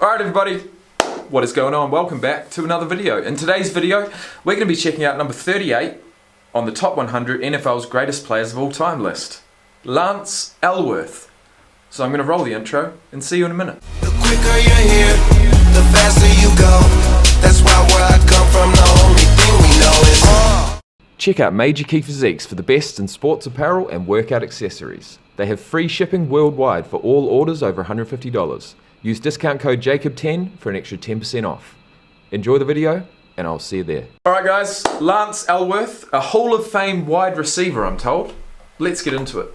Alright everybody, what is going on? Welcome back to another video. In today's video, we're going to be checking out number 38 on the top 100 NFL's greatest players of all time list, Lance Alworth. So I'm going to roll the intro and see you in a minute. The quicker you're here, the faster you go. That's why where I come from, the only thing we know is Check out Major Key Physiques for the best in sports apparel and workout accessories. They have free shipping worldwide for all orders over $150. Use discount code JACOB10 for an extra 10% off. Enjoy the video, and I'll see you there. Alright guys, Lance Alworth, a Hall of Fame wide receiver, I'm told. Let's get into it.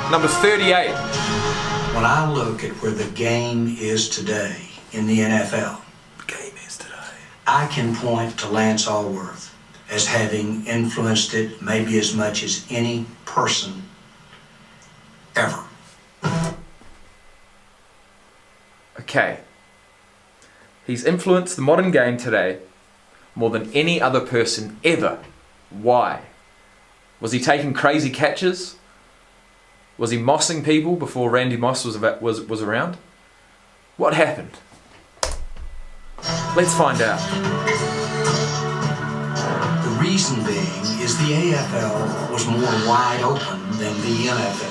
Number 38. When I look at where the game is today in the NFL, I can point to Lance Alworth as having influenced it maybe as much as any person ever. Okay. He's influenced the modern game today more than any other person ever. Why? Was he taking crazy catches? Was he mossing people before Randy Moss was around? What happened? Let's find out. The reason being is the AFL was more wide open than the NFL.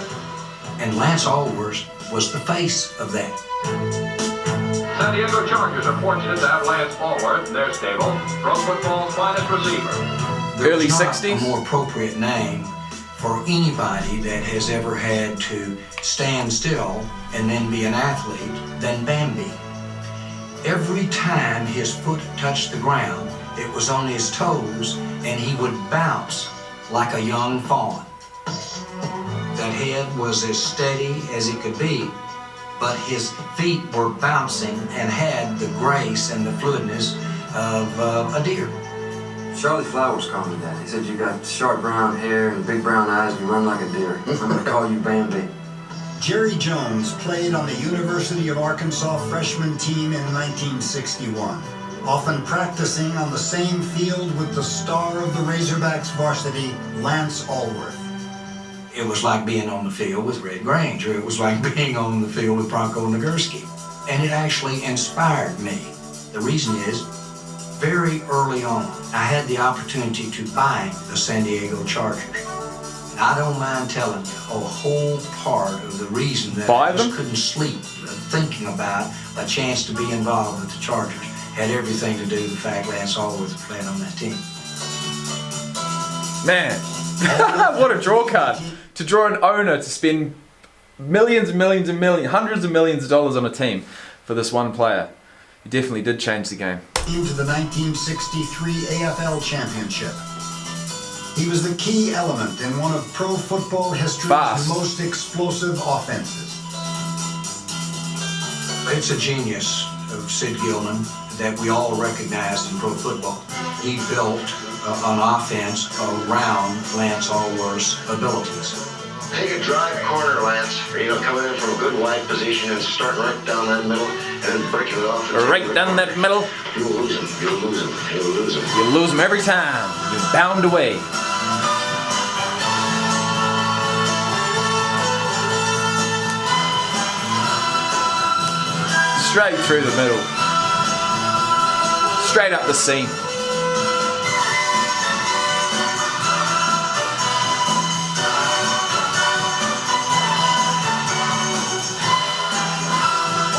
And Lance Alworth was the face of that. San Diego Chargers are fortunate to have Lance Alworth in their stable, pro football's finest receiver. Early There's not 60s? a more appropriate name for anybody that has ever had to stand still and then be an athlete than Bambi. Every time his foot touched the ground, it was on his toes and he would bounce like a young fawn. That head was as steady as it could be, but his feet were bouncing and had the grace and the fluidness of a deer. Charlie Flowers called me that. He said you got sharp brown hair and big brown eyes and you run like a deer. I'm going to call you Bambi. Jerry Jones played on the University of Arkansas freshman team in 1961, often practicing on the same field with the star of the Razorbacks varsity, Lance Alworth. It was like being on the field with Red Grange, or it was like being on the field with Bronco Nagurski. And it actually inspired me. The reason is, very early on, I had the opportunity to buy the San Diego Chargers. And I don't mind telling you, a whole part of the reason that I just couldn't sleep thinking about a chance to be involved with the Chargers had everything to do with the fact Lance Alworth was playing on that team. Man, what a draw card. To draw an owner to spend millions and millions and millions, hundreds of millions of dollars on a team for this one player. He definitely did change the game. Into the 1963 AFL Championship. He was the key element in one of pro football history's most explosive offenses. It's a genius of Sid Gilman that we all recognize in pro football. He built an offense around Lance Alworth's abilities. Take a drive corner, Lance, or coming in from a good wide position and starting right down that middle and then breaking it off. Right down that middle. You'll lose him. You'll lose him. You'll lose him. You lose him every time. You're bound away. Straight through the middle. Straight up the seam.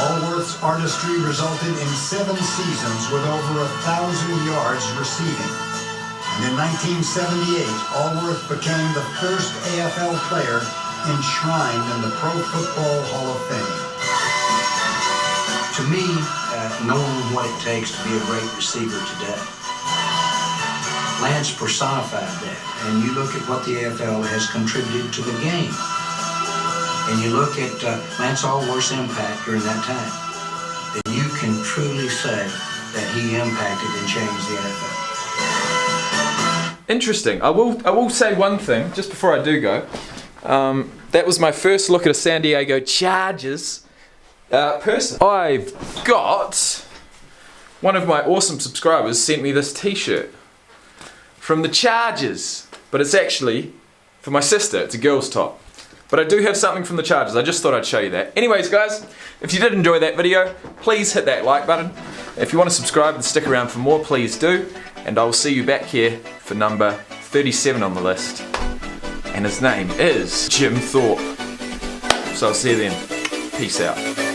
Alworth's artistry resulted in 7 seasons with over 1,000 yards receiving. And in 1978, Alworth became the first AFL player enshrined in the Pro Football Hall of Fame. To me, knowing what it takes to be a great receiver today, Lance personified that. And you look at what the AFL has contributed to the game. And you look at Lance Alworth's impact during that time, then you can truly say that he impacted and changed the NFL. Interesting. I will say one thing, just before I do go. That was my first look at a San Diego Chargers person. I've got one of my awesome subscribers sent me this t-shirt from the Chargers, but it's actually for my sister. It's a girl's top. But I do have something from the Chargers. I just thought I'd show you that. Anyways, guys, if you did enjoy that video, please hit that like button. If you want to subscribe and stick around for more, please do. And I will see you back here for number 37 on the list. And his name is Jim Thorpe. So I'll see you then. Peace out.